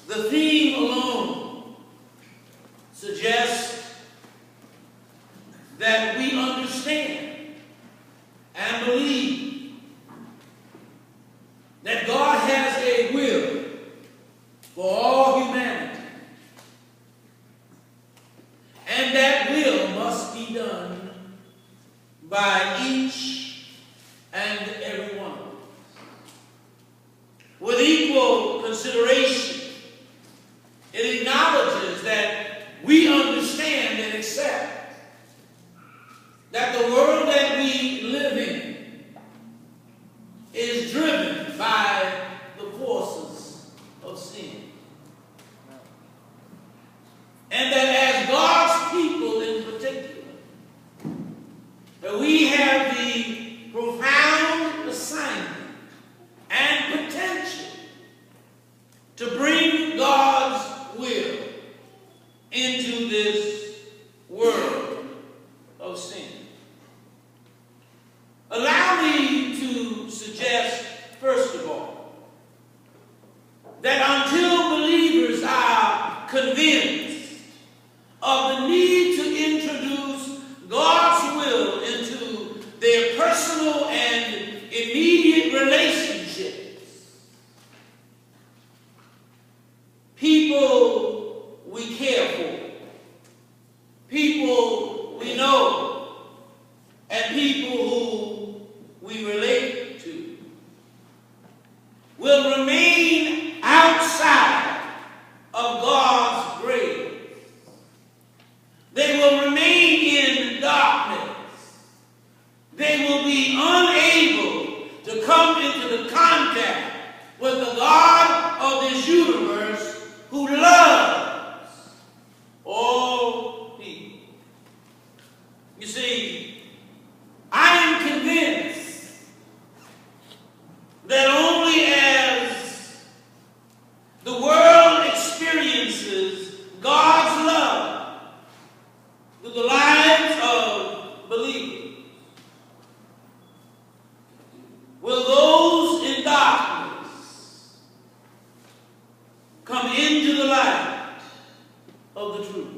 The theme alone suggests that we understand and believe that God has a will for all humanity, and that will must be done by each and every one of us with equal consideration. It acknowledges that we understand and accept that the world that we live in is driven by the forces of sin. And that as God's people in particular, that we have the profound assignment and potential to bring God's will into this world of sin. Allow me to suggest, first of all, that until believers are convinced of the need to introduce God's will into their personal and immediate relationships, people we care for, people we know, and people who we relate to will remain outside of God's grace. They will remain in darkness. They will be unable to come into the contact with the God of this universe who loves all people. You see, I am convinced that only as the world experiences God's love through the lives of believers, will those in darkness come into the light of the truth.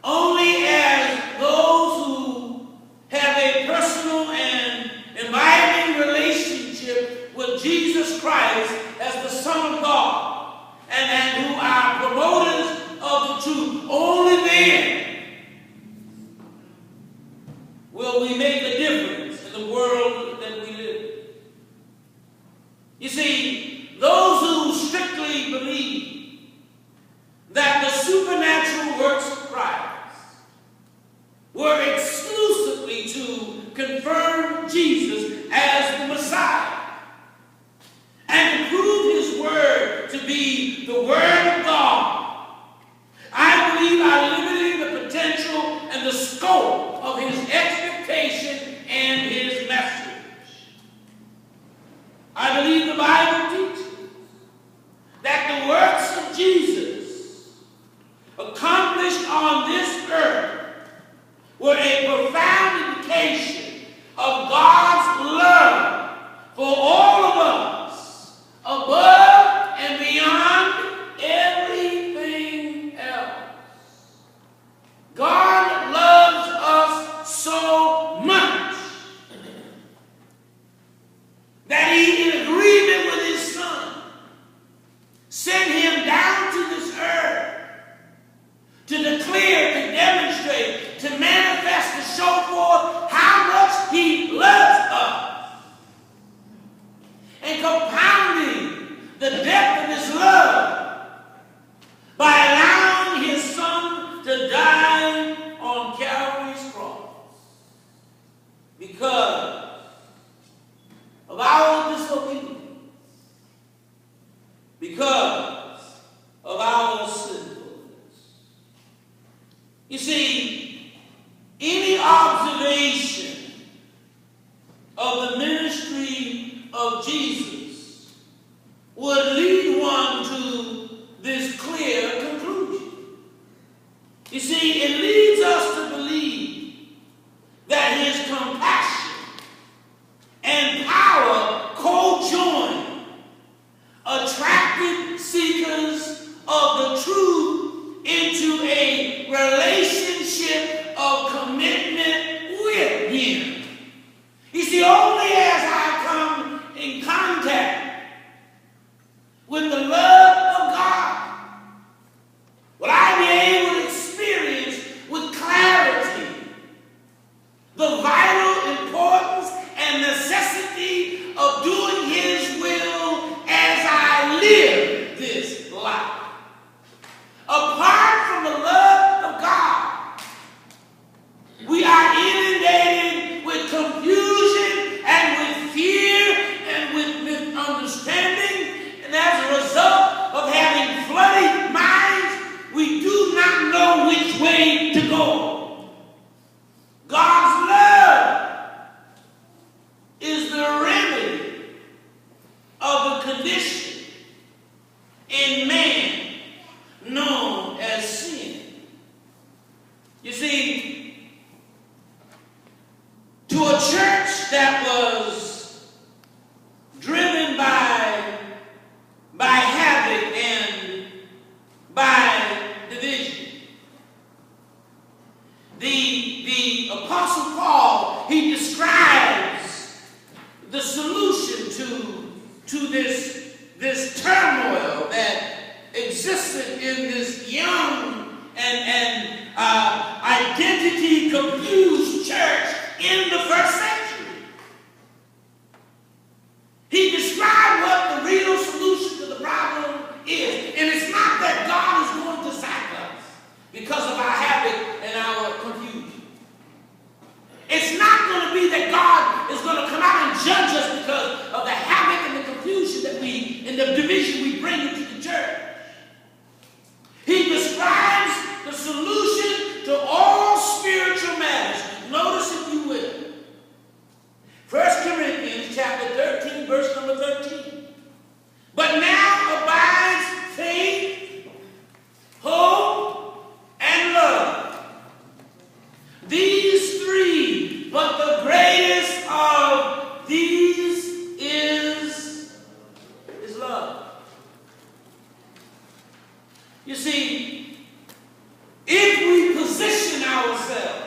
Only as those who have a personal and abiding relationship with Jesus Christ as the Son of God, and who are promoters of the truth, only then will we make a difference in the world that we live in. You see, those who strictly believe that the supernatural works of Christ were exclusively to confirm Jesus as the Messiah and to prove his word to be the word of God, I believe are limiting the potential and the scope of his expectation and his message. I believe the Bible teaches that the works of Jesus accomplished on this earth were a profound indication of God's love for all of us, above and beyond everything else. God loves us so much that he, in agreement with his Son, sent him down to this earth to declare, to demonstrate, to manifest, to show forth how much he loves us. And compounding the depth of his love by allowing his Son to die on Calvary's cross because of our disobedience, because of our sinfulness. You see, any observation of the ministry of Jesus would lead one to this clear conclusion. You see, it leads us to believe that his compassion and power co-join attract attracted seekers of the truth into a relationship of commitment with him. You see, only as I come in contact with the love of God will I be able to experience with clarity the vital importance and necessity of doing his will as I live this life. Apart from the love of God, we are inundated with confusion and with fear and with misunderstanding. And as a result of having flooded minds, we do not know which way to go. God's love is the remedy of the condition in man known as sin. You see, to a church that was driven by havoc and by division, the Apostle Paul, he describes the solution to this turmoil that existed in this young and identity confused church in the first century. He described what the real solution to the problem is. And it's not that God is going to sack us because of our habit and our confusion. It's not going to be that God is going to come out and judge us because of the havoc and the confusion that and the division we bring into the church. He describes the solution to all spiritual matters. Notice, if you will, 1 Corinthians chapter 13, verse number 13. But now abides faith, hope, and love. These three, but the greatest of these is love. You see, if we position ourselves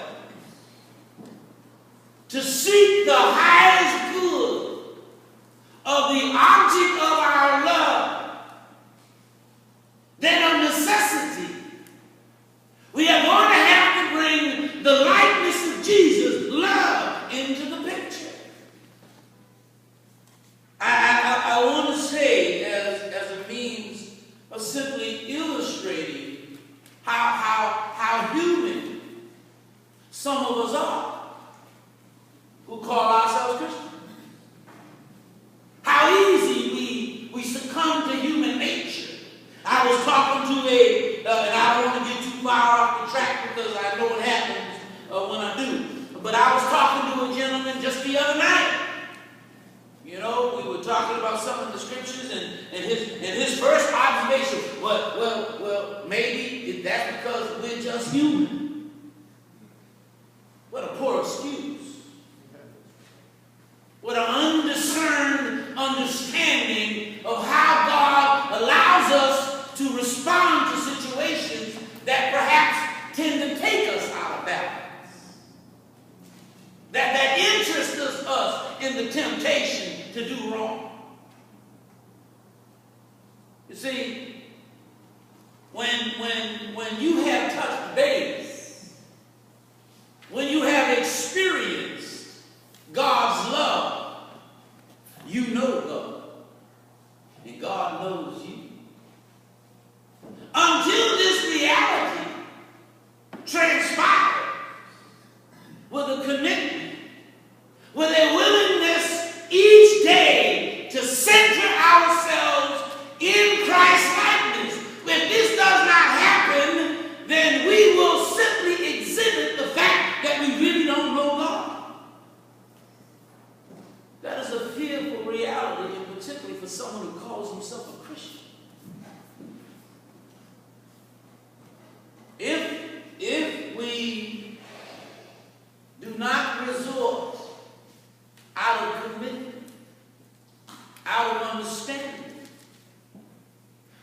to seek the highest good of the object of our love, then of necessity, we are going to have to bring the likeness of Jesus, love, into the picture. I want to say, as a means of simply illustrating how human some of us are who call ourselves Christians. How easy we succumb to human nature. I was talking to and I don't want to get too far off the track because I know what happens when I do. But I was talking to a gentleman just the other night. You know, we were talking about some of the scriptures, and his first observation, well, maybe that's because we're just human. What a poor excuse. What an undiscerned understanding of how God allows us to respond to situations that perhaps tend to take us out of balance. That interests us in the temptation to do wrong. You see, when you have touched base, when you have experienced God's love, you know God, and God knows you. Until this reality transpires with a commitment, with a willingness each day to center ourselves in Christ's likeness. If this does not happen, then we will simply exhibit the fact that we really don't know God. That is a fearful reality, and particularly for someone who calls himself a Christian.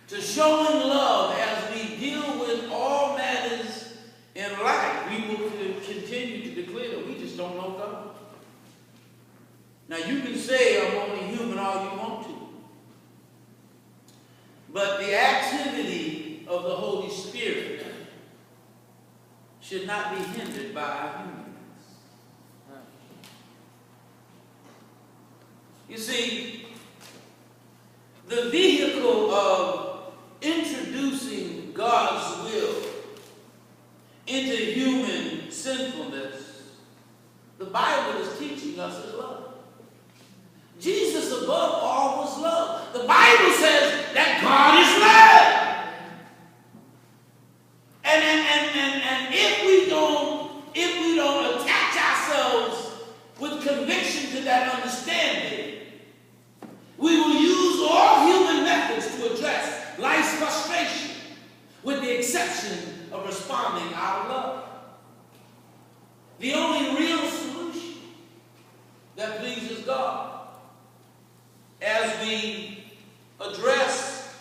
to showing love as we deal with all matters in life. We will continue to declare that we just don't know God. Now you can say I'm only human all you want to. But the activity of the Holy Spirit should not be hindered by our humanness. You see, the vehicle of introducing God's will into human sinfulness, the Bible is teaching us is love. Jesus above all was love. The Bible says that God is love. And if we don't attach ourselves with conviction to that understanding, we will use all human methods to address life's frustration, with the exception of responding out of love. The only real solution that pleases God as we address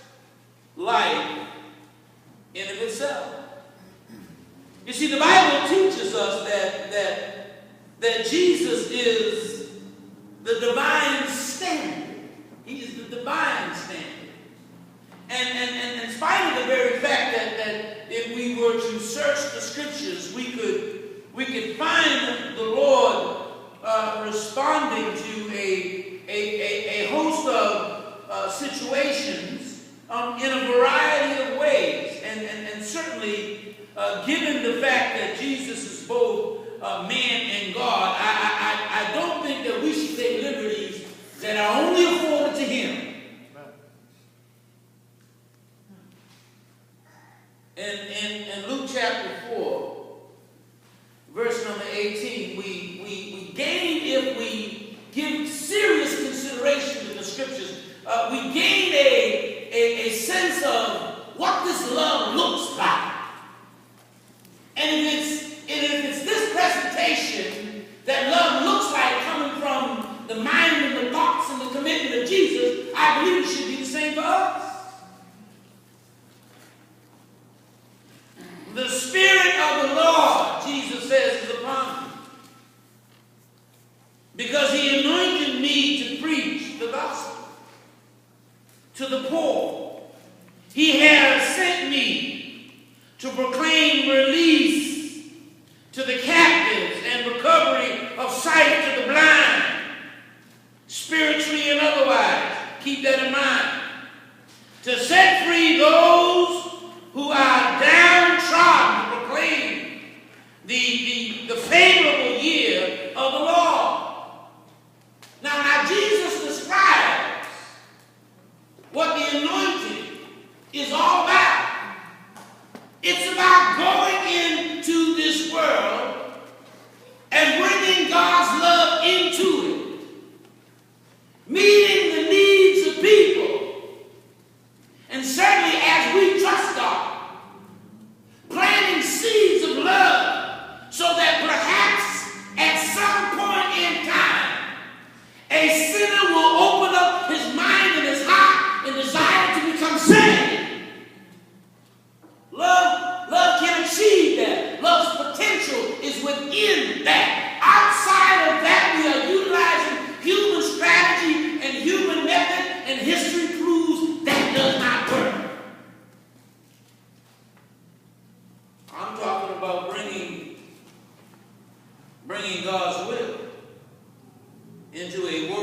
life in of itself. You see, the Bible teaches us that Jesus is the divine standard. He is the divine standard. And in spite of the very fact that if we were to search the scriptures, we could find the Lord responding to a host of situations in a variety of ways. And certainly, given the fact that Jesus is both man and God, I don't think that we should take liberties that are only afforded to him. In Luke chapter 4, verse number 18, we gain, if we give serious consideration to the scriptures, we gain a sense of what this love looks like. And if it's this presentation that love looks like coming from the mind and the thoughts and the commitment of Jesus, I believe it should be the same for us. The Spirit of the Lord, Jesus says, is upon me, because he anointed me to preach the gospel to the poor. He has sent me to proclaim release to the captives and recovery of sight to the blind, spiritually and otherwise. Keep that in mind. To set free those who are downtrodden, to proclaim the favorable year of the Lord. Now Jesus describes what the anointing is all about. It's about going into this world and bringing God's love into it, meeting the needs of people. And certainly as we trust God, planting seeds of love so that perhaps at some point in time, a sinner will open up his mind and his heart and desire to become saved. Love can achieve that. Love's potential is within that. Outside of that, we are utilizing human strategy and human method, and history proves that does not work. I'm talking about bringing God's will into a world